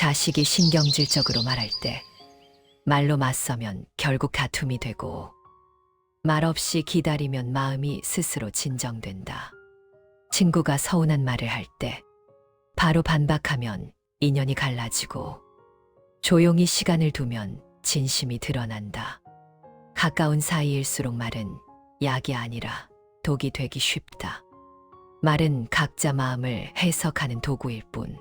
자식이 신경질적으로 말할 때 말로 맞서면 결국 다툼이 되고 말없이 기다리면 마음이 스스로 진정된다. 친구가 서운한 말을 할 때 바로 반박하면 인연이 갈라지고 조용히 시간을 두면 진심이 드러난다. 가까운 사이일수록 말은 약이 아니라 독이 되기 쉽다. 말은 각자 마음을 해석하는 도구일 뿐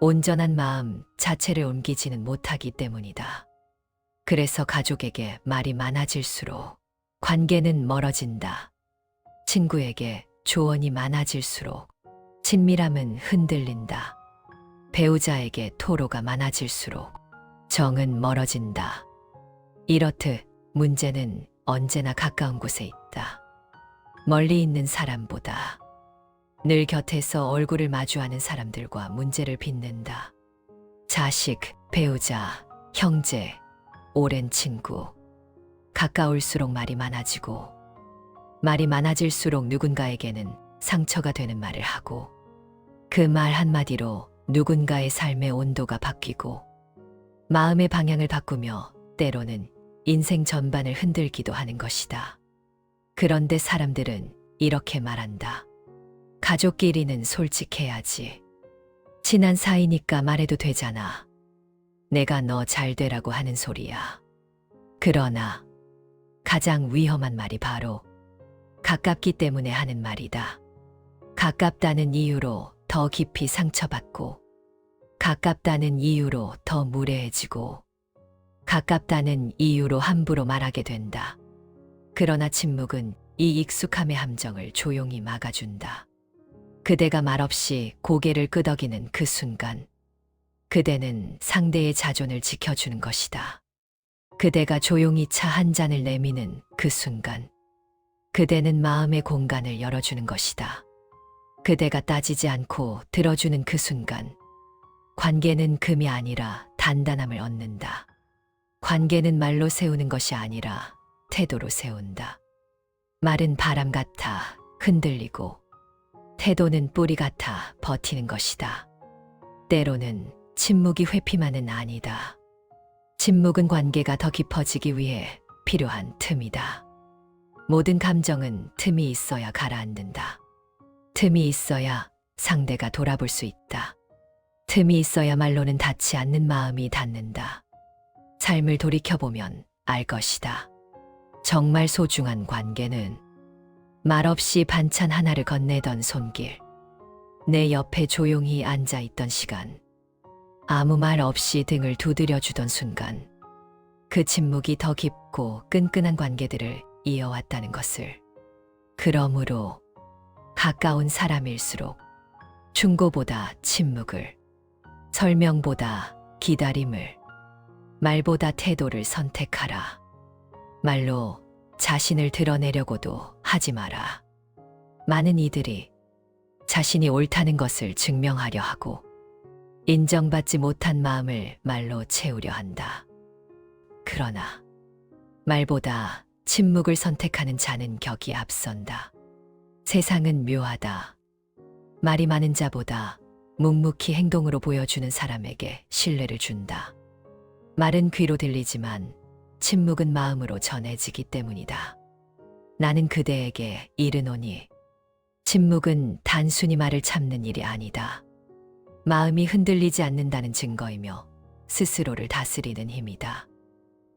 온전한 마음 자체를 옮기지는 못하기 때문이다. 그래서 가족에게 말이 많아질수록 관계는 멀어진다. 친구에게 조언이 많아질수록 친밀함은 흔들린다. 배우자에게 토로가 많아질수록 정은 멀어진다. 이렇듯 문제는 언제나 가까운 곳에 있다. 멀리 있는 사람보다 늘 곁에서 얼굴을 마주하는 사람들과 문제를 빚는다. 자식, 배우자, 형제, 오랜 친구. 가까울수록 말이 많아지고 말이 많아질수록 누군가에게는 상처가 되는 말을 하고 그 말 한마디로 누군가의 삶의 온도가 바뀌고 마음의 방향을 바꾸며 때로는 인생 전반을 흔들기도 하는 것이다. 그런데 사람들은 이렇게 말한다. 가족끼리는 솔직해야지. 친한 사이니까 말해도 되잖아. 내가 너 잘 되라고 하는 소리야. 그러나 가장 위험한 말이 바로 가깝기 때문에 하는 말이다. 가깝다는 이유로 더 깊이 상처받고 가깝다는 이유로 더 무례해지고 가깝다는 이유로 함부로 말하게 된다. 그러나 침묵은 이 익숙함의 함정을 조용히 막아준다. 그대가 말없이 고개를 끄덕이는 그 순간 그대는 상대의 자존을 지켜주는 것이다. 그대가 조용히 차 한 잔을 내미는 그 순간 그대는 마음의 공간을 열어주는 것이다. 그대가 따지지 않고 들어주는 그 순간 관계는 금이 아니라 단단함을 얻는다. 관계는 말로 세우는 것이 아니라 태도로 세운다. 말은 바람 같아 흔들리고 태도는 뿌리 같아 버티는 것이다. 때로는 침묵이 회피만은 아니다. 침묵은 관계가 더 깊어지기 위해 필요한 틈이다. 모든 감정은 틈이 있어야 가라앉는다. 틈이 있어야 상대가 돌아볼 수 있다. 틈이 있어야 말로는 닿지 않는 마음이 닿는다. 삶을 돌이켜보면 알 것이다. 정말 소중한 관계는 말없이 반찬 하나를 건네던 손길, 내 옆에 조용히 앉아있던 시간, 아무 말 없이 등을 두드려주던 순간, 그 침묵이 더 깊고 끈끈한 관계들을 이어왔다는 것을. 그러므로 가까운 사람일수록 충고보다 침묵을, 설명보다 기다림을, 말보다 태도를 선택하라. 말로 자신을 드러내려고도 하지 마라. 많은 이들이 자신이 옳다는 것을 증명하려 하고 인정받지 못한 마음을 말로 채우려 한다. 그러나 말보다 침묵을 선택하는 자는 격이 앞선다. 세상은 묘하다. 말이 많은 자보다 묵묵히 행동으로 보여주는 사람에게 신뢰를 준다. 말은 귀로 들리지만 침묵은 마음으로 전해지기 때문이다. 나는 그대에게 이르노니 침묵은 단순히 말을 참는 일이 아니다. 마음이 흔들리지 않는다는 증거이며 스스로를 다스리는 힘이다.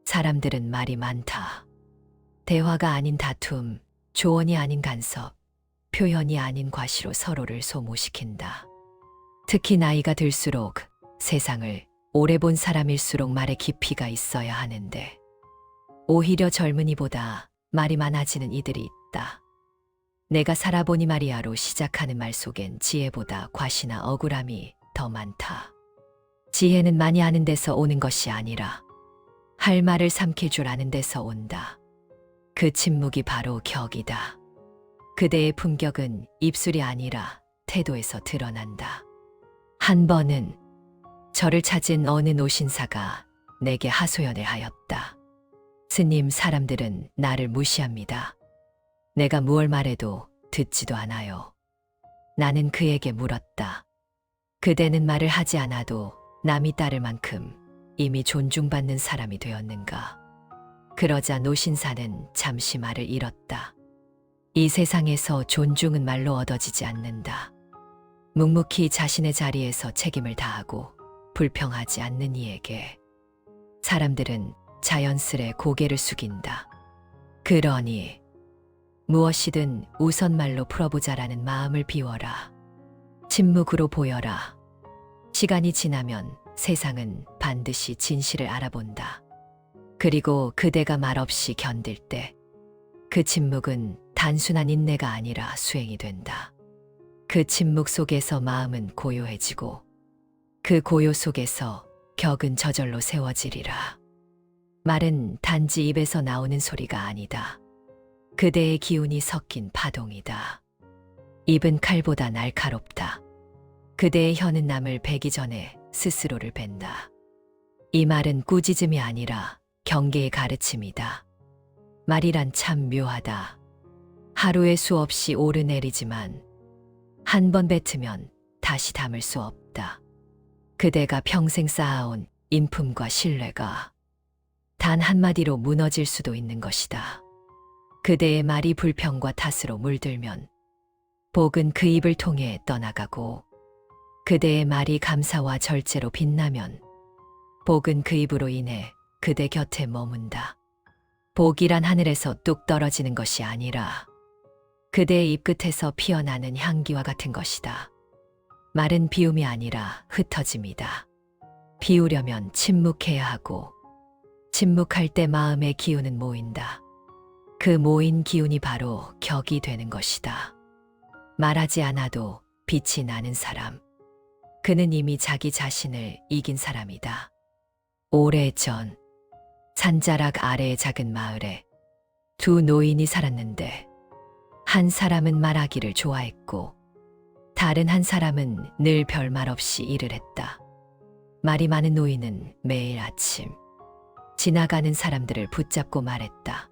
사람들은 말이 많다. 대화가 아닌 다툼, 조언이 아닌 간섭, 표현이 아닌 과시로 서로를 소모시킨다. 특히 나이가 들수록 세상을 오래 본 사람일수록 말에 깊이가 있어야 하는데 오히려 젊은이보다 말이 많아지는 이들이 있다. 내가 살아보니 말이야로 시작하는 말 속엔 지혜보다 과시나 억울함이 더 많다. 지혜는 많이 아는 데서 오는 것이 아니라 할 말을 삼킬 줄 아는 데서 온다. 그 침묵이 바로 격이다. 그대의 품격은 입술이 아니라 태도에서 드러난다. 한 번은 저를 찾은 어느 노신사가 내게 하소연을 하였다. 스님, 사람들은 나를 무시합니다. 내가 무얼 말해도 듣지도 않아요. 나는 그에게 물었다. 그대는 말을 하지 않아도 남이 따를 만큼 이미 존중받는 사람이 되었는가. 그러자 노신사는 잠시 말을 잃었다. 이 세상에서 존중은 말로 얻어지지 않는다. 묵묵히 자신의 자리에서 책임을 다하고 불평하지 않는 이에게 사람들은 자연스레 고개를 숙인다. 그러니 무엇이든 우선 말로 풀어보자라는 마음을 비워라. 침묵으로 보여라. 시간이 지나면 세상은 반드시 진실을 알아본다. 그리고 그대가 말없이 견딜 때 그 침묵은 단순한 인내가 아니라 수행이 된다. 그 침묵 속에서 마음은 고요해지고 그 고요 속에서 격은 저절로 세워지리라. 말은 단지 입에서 나오는 소리가 아니다. 그대의 기운이 섞인 파동이다. 입은 칼보다 날카롭다. 그대의 혀는 남을 베기 전에 스스로를 벤다. 이 말은 꾸짖음이 아니라 경계의 가르침이다. 말이란 참 묘하다. 하루에 수없이 오르내리지만 한 번 뱉으면 다시 담을 수 없다. 그대가 평생 쌓아온 인품과 신뢰가 단 한마디로 무너질 수도 있는 것이다. 그대의 말이 불평과 탓으로 물들면 복은 그 입을 통해 떠나가고 그대의 말이 감사와 절제로 빛나면 복은 그 입으로 인해 그대 곁에 머문다. 복이란 하늘에서 뚝 떨어지는 것이 아니라 그대의 입 끝에서 피어나는 향기와 같은 것이다. 말은 비움이 아니라 흩어짐이다. 비우려면 침묵해야 하고 침묵할 때 마음의 기운은 모인다. 그 모인 기운이 바로 격이 되는 것이다. 말하지 않아도 빛이 나는 사람. 그는 이미 자기 자신을 이긴 사람이다. 오래전 산자락 아래의 작은 마을에 두 노인이 살았는데 한 사람은 말하기를 좋아했고 다른 한 사람은 늘 별말 없이 일을 했다. 말이 많은 노인은 매일 아침 지나가는 사람들을 붙잡고 말했다.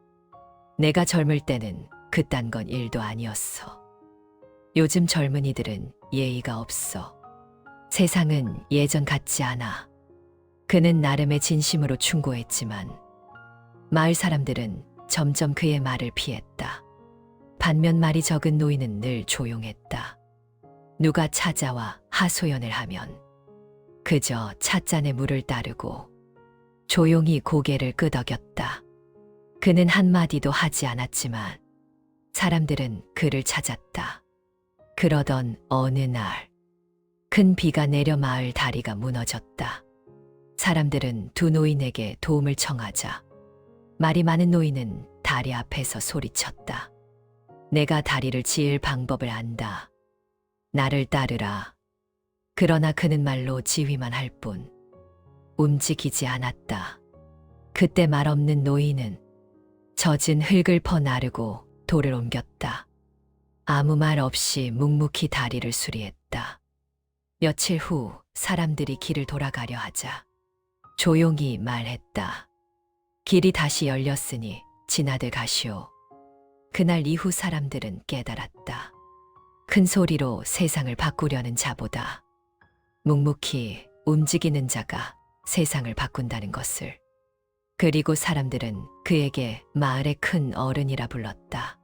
내가 젊을 때는 그딴 건 일도 아니었어. 요즘 젊은이들은 예의가 없어. 세상은 예전 같지 않아. 그는 나름의 진심으로 충고했지만 마을 사람들은 점점 그의 말을 피했다. 반면 말이 적은 노인은 늘 조용했다. 누가 찾아와 하소연을 하면 그저 찻잔에 물을 따르고 조용히 고개를 끄덕였다. 그는 한마디도 하지 않았지만 사람들은 그를 찾았다. 그러던 어느 날 큰 비가 내려 마을 다리가 무너졌다. 사람들은 두 노인에게 도움을 청하자 말이 많은 노인은 다리 앞에서 소리쳤다. 내가 다리를 지을 방법을 안다. 나를 따르라. 그러나 그는 말로 지휘만 할 뿐 움직이지 않았다. 그때 말 없는 노인은 젖은 흙을 퍼나르고 돌을 옮겼다. 아무 말 없이 묵묵히 다리를 수리했다. 며칠 후 사람들이 길을 돌아가려 하자 조용히 말했다. 길이 다시 열렸으니 지나들 가시오. 그날 이후 사람들은 깨달았다. 큰 소리로 세상을 바꾸려는 자보다 묵묵히 움직이는 자가 세상을 바꾼다는 것을. 그리고 사람들은 그에게 마을의 큰 어른이라 불렀다.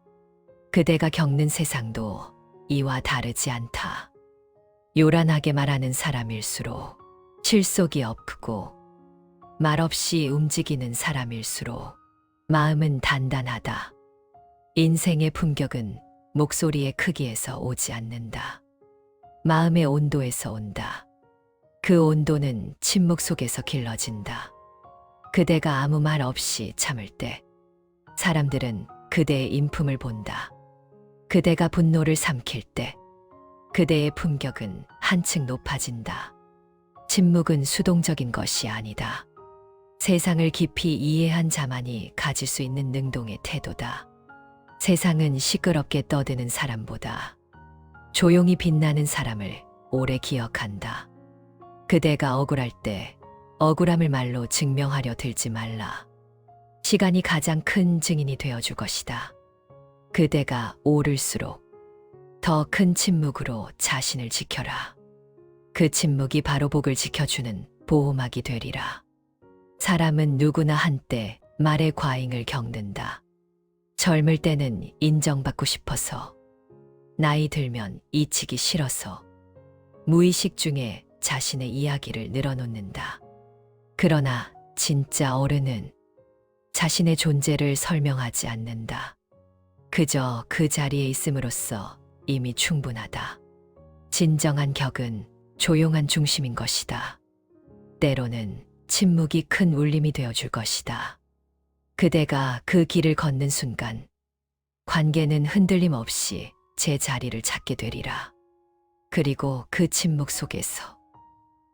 그대가 겪는 세상도 이와 다르지 않다. 요란하게 말하는 사람일수록 실속이 없고 말없이 움직이는 사람일수록 마음은 단단하다. 인생의 품격은 목소리의 크기에서 오지 않는다. 마음의 온도에서 온다. 그 온도는 침묵 속에서 길러진다. 그대가 아무 말 없이 참을 때 사람들은 그대의 인품을 본다. 그대가 분노를 삼킬 때 그대의 품격은 한층 높아진다. 침묵은 수동적인 것이 아니다. 세상을 깊이 이해한 자만이 가질 수 있는 능동의 태도다. 세상은 시끄럽게 떠드는 사람보다 조용히 빛나는 사람을 오래 기억한다. 그대가 억울할 때 억울함을 말로 증명하려 들지 말라. 시간이 가장 큰 증인이 되어줄 것이다. 그대가 오를수록 더 큰 침묵으로 자신을 지켜라. 그 침묵이 바로 복을 지켜주는 보호막이 되리라. 사람은 누구나 한때 말의 과잉을 겪는다. 젊을 때는 인정받고 싶어서, 나이 들면 잊히기 싫어서, 무의식 중에 자신의 이야기를 늘어놓는다. 그러나 진짜 어른은 자신의 존재를 설명하지 않는다. 그저 그 자리에 있음으로써 이미 충분하다. 진정한 격은 조용한 중심인 것이다. 때로는 침묵이 큰 울림이 되어줄 것이다. 그대가 그 길을 걷는 순간 관계는 흔들림 없이 제 자리를 찾게 되리라. 그리고 그 침묵 속에서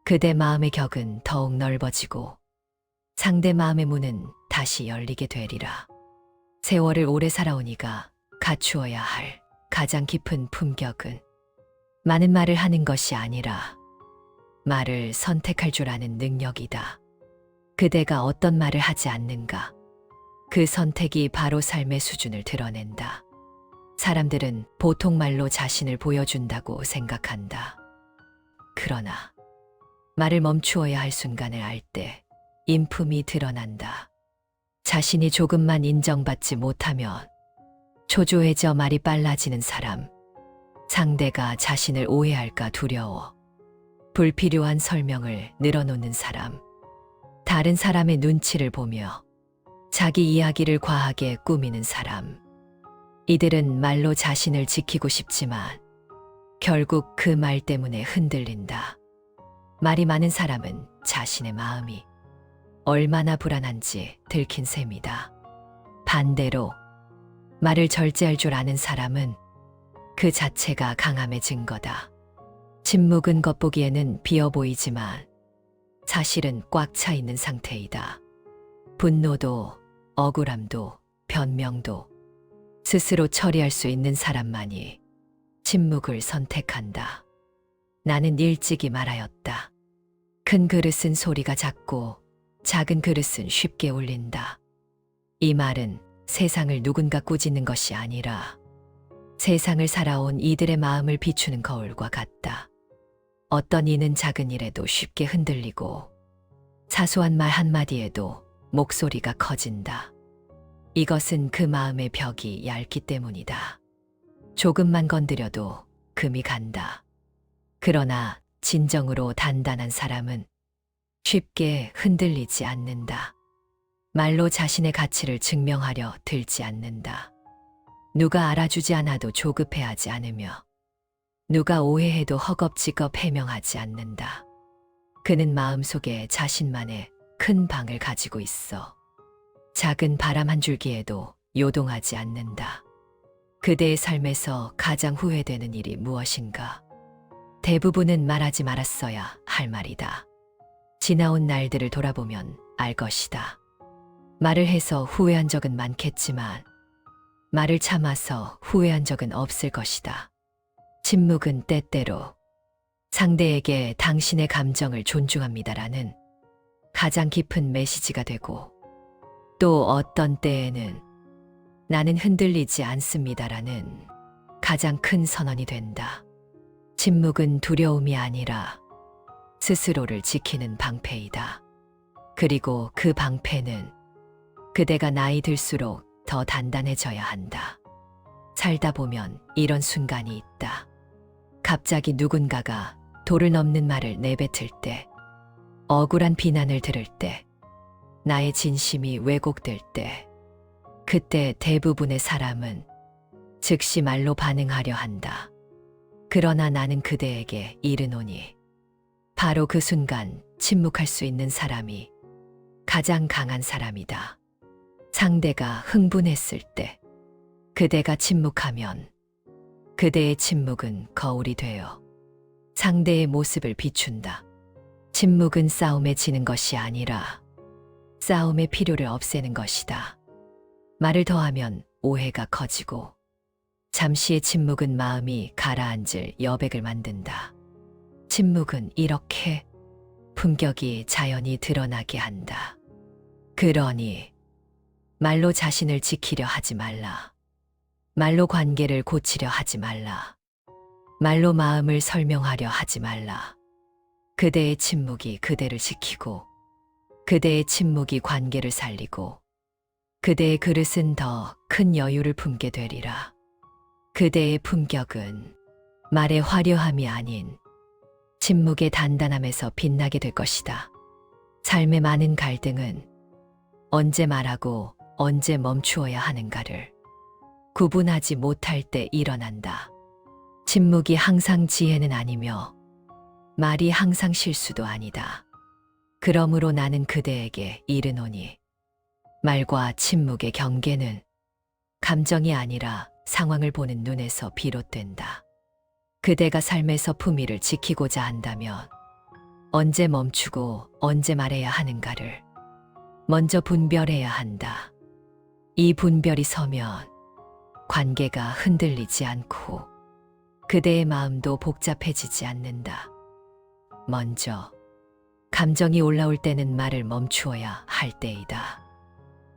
그대 마음의 격은 더욱 넓어지고 상대 마음의 문은 다시 열리게 되리라. 세월을 오래 살아오니가 갖추어야 할 가장 깊은 품격은 많은 말을 하는 것이 아니라 말을 선택할 줄 아는 능력이다. 그대가 어떤 말을 하지 않는가, 그 선택이 바로 삶의 수준을 드러낸다. 사람들은 보통 말로 자신을 보여준다고 생각한다. 그러나 말을 멈추어야 할 순간을 알 때 인품이 드러난다. 자신이 조금만 인정받지 못하면 초조해져 말이 빨라지는 사람, 상대가 자신을 오해할까 두려워 불필요한 설명을 늘어놓는 사람, 다른 사람의 눈치를 보며 자기 이야기를 과하게 꾸미는 사람, 이들은 말로 자신을 지키고 싶지만 결국 그 말 때문에 흔들린다. 말이 많은 사람은 자신의 마음이 얼마나 불안한지 들킨 셈이다. 반대로 말을 절제할 줄 아는 사람은 그 자체가 강함의 증거다. 침묵은 겉보기에는 비어 보이지만 사실은 꽉 차 있는 상태이다. 분노도, 억울함도, 변명도 스스로 처리할 수 있는 사람만이 침묵을 선택한다. 나는 일찍이 말하였다. 큰 그릇은 소리가 작고 작은 그릇은 쉽게 울린다. 이 말은 세상을 누군가 꾸짖는 것이 아니라 세상을 살아온 이들의 마음을 비추는 거울과 같다. 어떤 이는 작은 일에도 쉽게 흔들리고 사소한 말 한마디에도 목소리가 커진다. 이것은 그 마음의 벽이 얇기 때문이다. 조금만 건드려도 금이 간다. 그러나 진정으로 단단한 사람은 쉽게 흔들리지 않는다. 말로 자신의 가치를 증명하려 들지 않는다. 누가 알아주지 않아도 조급해하지 않으며 누가 오해해도 허겁지겁 해명하지 않는다. 그는 마음속에 자신만의 큰 방을 가지고 있어 작은 바람 한 줄기에도 요동하지 않는다. 그대의 삶에서 가장 후회되는 일이 무엇인가? 대부분은 말하지 말았어야 할 말이다. 지나온 날들을 돌아보면 알 것이다. 말을 해서 후회한 적은 많겠지만 말을 참아서 후회한 적은 없을 것이다. 침묵은 때때로 상대에게 당신의 감정을 존중합니다라는 가장 깊은 메시지가 되고 또 어떤 때에는 나는 흔들리지 않습니다라는 가장 큰 선언이 된다. 침묵은 두려움이 아니라 스스로를 지키는 방패이다. 그리고 그 방패는 그대가 나이 들수록 더 단단해져야 한다. 살다 보면 이런 순간이 있다. 갑자기 누군가가 도를 넘는 말을 내뱉을 때, 억울한 비난을 들을 때, 나의 진심이 왜곡될 때, 그때 대부분의 사람은 즉시 말로 반응하려 한다. 그러나 나는 그대에게 이르노니 바로 그 순간 침묵할 수 있는 사람이 가장 강한 사람이다. 상대가 흥분했을 때 그대가 침묵하면 그대의 침묵은 거울이 되어 상대의 모습을 비춘다. 침묵은 싸움에 지는 것이 아니라 싸움의 필요를 없애는 것이다. 말을 더하면 오해가 커지고 잠시의 침묵은 마음이 가라앉을 여백을 만든다. 침묵은 이렇게 품격이 자연히 드러나게 한다. 그러니 말로 자신을 지키려 하지 말라. 말로 관계를 고치려 하지 말라. 말로 마음을 설명하려 하지 말라. 그대의 침묵이 그대를 지키고 그대의 침묵이 관계를 살리고 그대의 그릇은 더 큰 여유를 품게 되리라. 그대의 품격은 말의 화려함이 아닌 침묵의 단단함에서 빛나게 될 것이다. 삶의 많은 갈등은 언제 말하고 언제 멈추어야 하는가를 구분하지 못할 때 일어난다. 침묵이 항상 지혜는 아니며 말이 항상 실수도 아니다. 그러므로 나는 그대에게 이르노니 말과 침묵의 경계는 감정이 아니라 상황을 보는 눈에서 비롯된다. 그대가 삶에서 품위를 지키고자 한다면 언제 멈추고 언제 말해야 하는가를 먼저 분별해야 한다. 이 분별이 서면 관계가 흔들리지 않고 그대의 마음도 복잡해지지 않는다. 먼저 감정이 올라올 때는 말을 멈추어야 할 때이다.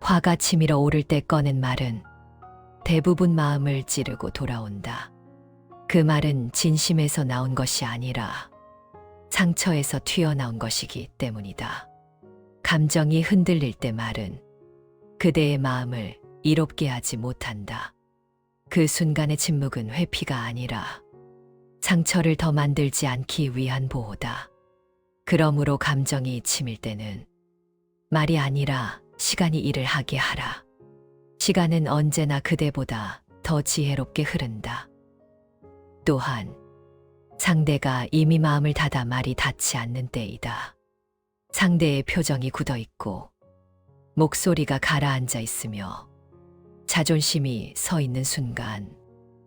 화가 치밀어 오를 때 꺼낸 말은 대부분 마음을 찌르고 돌아온다. 그 말은 진심에서 나온 것이 아니라 상처에서 튀어나온 것이기 때문이다. 감정이 흔들릴 때 말은 그대의 마음을 이롭게 하지 못한다. 그 순간의 침묵은 회피가 아니라 상처를 더 만들지 않기 위한 보호다. 그러므로 감정이 치밀 때는 말이 아니라 시간이 일을 하게 하라. 시간은 언제나 그대보다 더 지혜롭게 흐른다. 또한 상대가 이미 마음을 닫아 말이 닿지 않는 때이다. 상대의 표정이 굳어 있고 목소리가 가라앉아 있으며 자존심이 서 있는 순간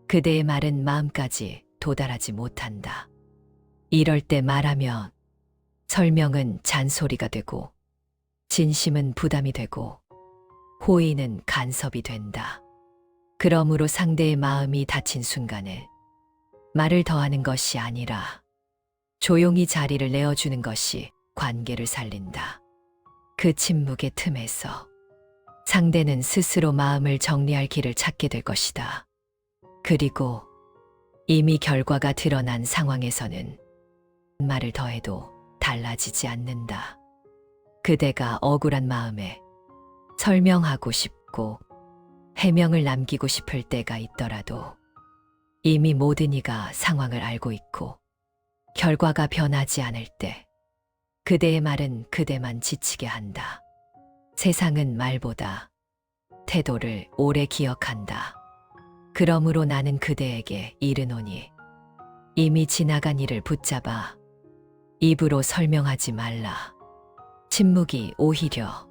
그대의 말은 마음까지 도달하지 못한다. 이럴 때 말하면 설명은 잔소리가 되고 진심은 부담이 되고 호의는 간섭이 된다. 그러므로 상대의 마음이 닫힌 순간에 말을 더하는 것이 아니라 조용히 자리를 내어주는 것이 관계를 살린다. 그 침묵의 틈에서 상대는 스스로 마음을 정리할 길을 찾게 될 것이다. 그리고 이미 결과가 드러난 상황에서는 말을 더해도 달라지지 않는다. 그대가 억울한 마음에 설명하고 싶고 해명을 남기고 싶을 때가 있더라도 이미 모든 이가 상황을 알고 있고 결과가 변하지 않을 때 그대의 말은 그대만 지치게 한다. 세상은 말보다 태도를 오래 기억한다. 그러므로 나는 그대에게 이르노니 이미 지나간 일을 붙잡아 입으로 설명하지 말라. 침묵이 오히려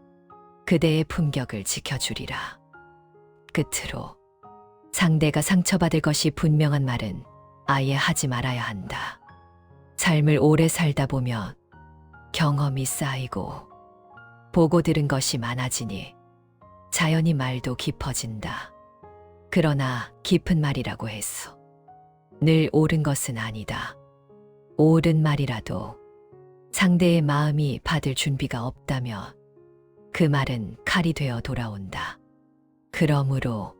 그대의 품격을 지켜주리라. 끝으로 상대가 상처받을 것이 분명한 말은 아예 하지 말아야 한다. 삶을 오래 살다 보면 경험이 쌓이고 보고 들은 것이 많아지니 자연히 말도 깊어진다. 그러나 깊은 말이라고 해서 늘 옳은 것은 아니다. 옳은 말이라도 상대의 마음이 받을 준비가 없다면 그 말은 칼이 되어 돌아온다. 그러므로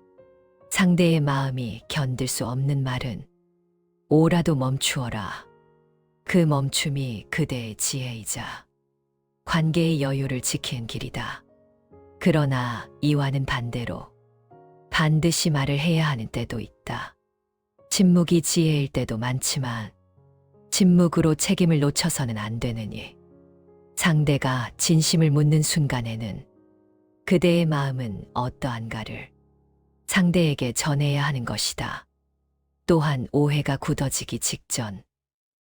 상대의 마음이 견딜 수 없는 말은 오라도 멈추어라. 그 멈춤이 그대의 지혜이자 관계의 여유를 지키는 길이다. 그러나 이와는 반대로 반드시 말을 해야 하는 때도 있다. 침묵이 지혜일 때도 많지만 침묵으로 책임을 놓쳐서는 안 되느니 상대가 진심을 묻는 순간에는 그대의 마음은 어떠한가를 상대에게 전해야 하는 것이다. 또한 오해가 굳어지기 직전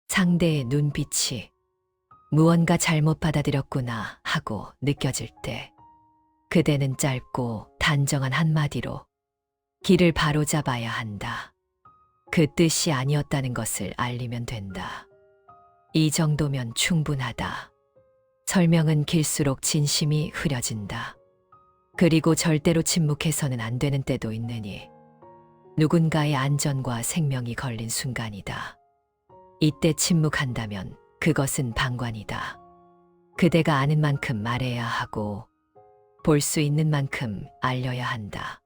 상대의 눈빛이 무언가 잘못 받아들였구나 하고 느껴질 때 그대는 짧고 단정한 한마디로 길을 바로잡아야 한다. 그 뜻이 아니었다는 것을 알리면 된다. 이 정도면 충분하다. 설명은 길수록 진심이 흐려진다. 그리고 절대로 침묵해서는 안 되는 때도 있느니 누군가의 안전과 생명이 걸린 순간이다. 이때 침묵한다면 그것은 방관이다. 그대가 아는 만큼 말해야 하고 볼 수 있는 만큼 알려야 한다.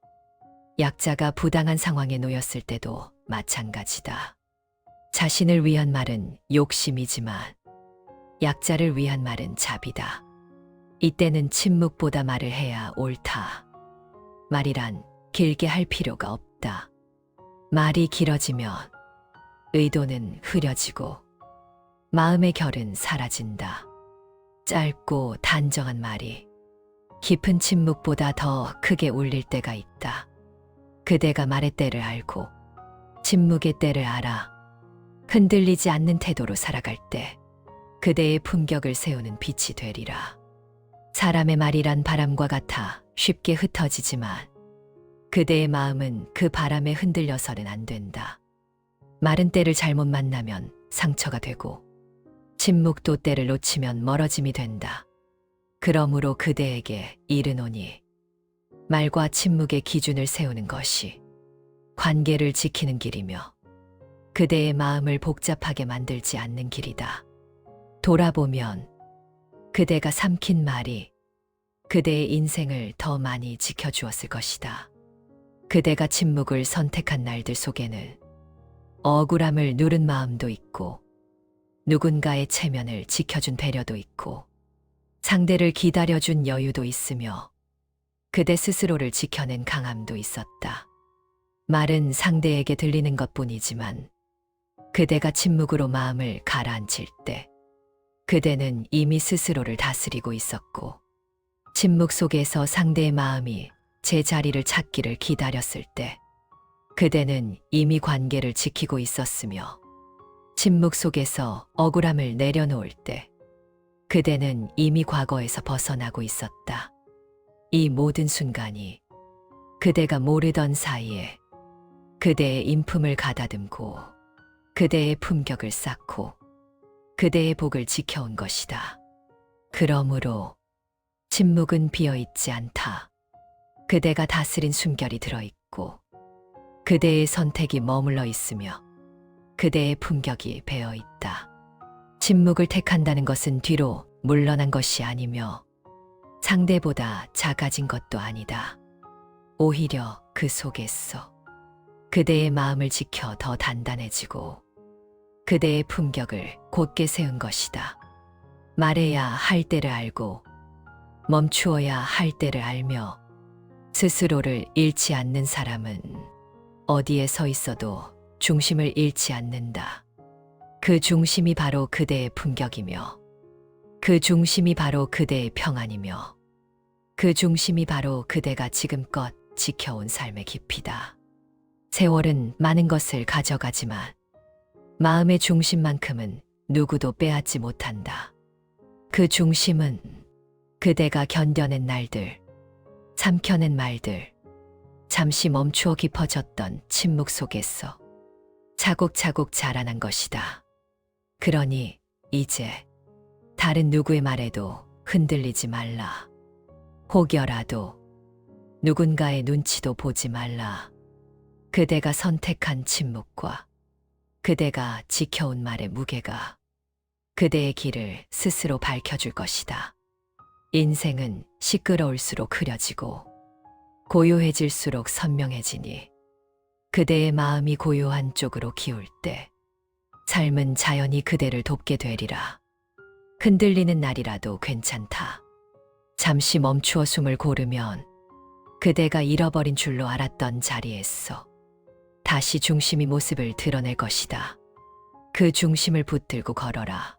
약자가 부당한 상황에 놓였을 때도 마찬가지다. 자신을 위한 말은 욕심이지만 약자를 위한 말은 자비다. 이때는 침묵보다 말을 해야 옳다. 말이란 길게 할 필요가 없다. 말이 길어지면 의도는 흐려지고 마음의 결은 사라진다. 짧고 단정한 말이 깊은 침묵보다 더 크게 울릴 때가 있다. 그대가 말의 때를 알고 침묵의 때를 알아 흔들리지 않는 태도로 살아갈 때 그대의 품격을 세우는 빛이 되리라. 사람의 말이란 바람과 같아 쉽게 흩어지지만 그대의 마음은 그 바람에 흔들려서는 안 된다. 말은 때를 잘못 만나면 상처가 되고 침묵도 때를 놓치면 멀어짐이 된다. 그러므로 그대에게 이르노니 말과 침묵의 기준을 세우는 것이 관계를 지키는 길이며 그대의 마음을 복잡하게 만들지 않는 길이다. 돌아보면 그대가 삼킨 말이 그대의 인생을 더 많이 지켜주었을 것이다. 그대가 침묵을 선택한 날들 속에는 억울함을 누른 마음도 있고 누군가의 체면을 지켜준 배려도 있고 상대를 기다려준 여유도 있으며 그대 스스로를 지켜낸 강함도 있었다. 말은 상대에게 들리는 것뿐이지만 그대가 침묵으로 마음을 가라앉힐 때 그대는 이미 스스로를 다스리고 있었고 침묵 속에서 상대의 마음이 제 자리를 찾기를 기다렸을 때 그대는 이미 관계를 지키고 있었으며 침묵 속에서 억울함을 내려놓을 때 그대는 이미 과거에서 벗어나고 있었다. 이 모든 순간이 그대가 모르던 사이에 그대의 인품을 가다듬고 그대의 품격을 쌓고 그대의 복을 지켜온 것이다. 그러므로 침묵은 비어있지 않다. 그대가 다스린 숨결이 들어있고 그대의 선택이 머물러 있으며 그대의 품격이 배어있다. 침묵을 택한다는 것은 뒤로 물러난 것이 아니며 상대보다 작아진 것도 아니다. 오히려 그 속에서 그대의 마음을 지켜 더 단단해지고 그대의 품격을 곧게 세운 것이다. 말해야 할 때를 알고 멈추어야 할 때를 알며 스스로를 잃지 않는 사람은 어디에 서 있어도 중심을 잃지 않는다. 그 중심이 바로 그대의 품격이며 그 중심이 바로 그대의 평안이며 그 중심이 바로 그대가 지금껏 지켜온 삶의 깊이다. 세월은 많은 것을 가져가지만 마음의 중심만큼은 누구도 빼앗지 못한다. 그 중심은 그대가 견뎌낸 날들, 삼켜낸 말들, 잠시 멈추어 깊어졌던 침묵 속에서 차곡차곡 자라난 것이다. 그러니 이제 다른 누구의 말에도 흔들리지 말라. 혹여라도 누군가의 눈치도 보지 말라. 그대가 선택한 침묵과 그대가 지켜온 말의 무게가 그대의 길을 스스로 밝혀줄 것이다. 인생은 시끄러울수록 흐려지고 고요해질수록 선명해지니 그대의 마음이 고요한 쪽으로 기울 때 삶은 자연히 그대를 돕게 되리라. 흔들리는 날이라도 괜찮다. 잠시 멈추어 숨을 고르면 그대가 잃어버린 줄로 알았던 자리에서 다시 중심이 모습을 드러낼 것이다. 그 중심을 붙들고 걸어라.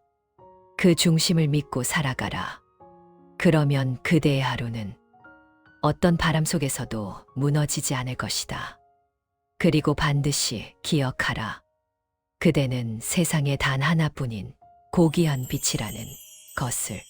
그 중심을 믿고 살아가라. 그러면 그대의 하루는 어떤 바람 속에서도 무너지지 않을 것이다. 그리고 반드시 기억하라. 그대는 세상에 단 하나뿐인 고귀한 빛이라는 것을.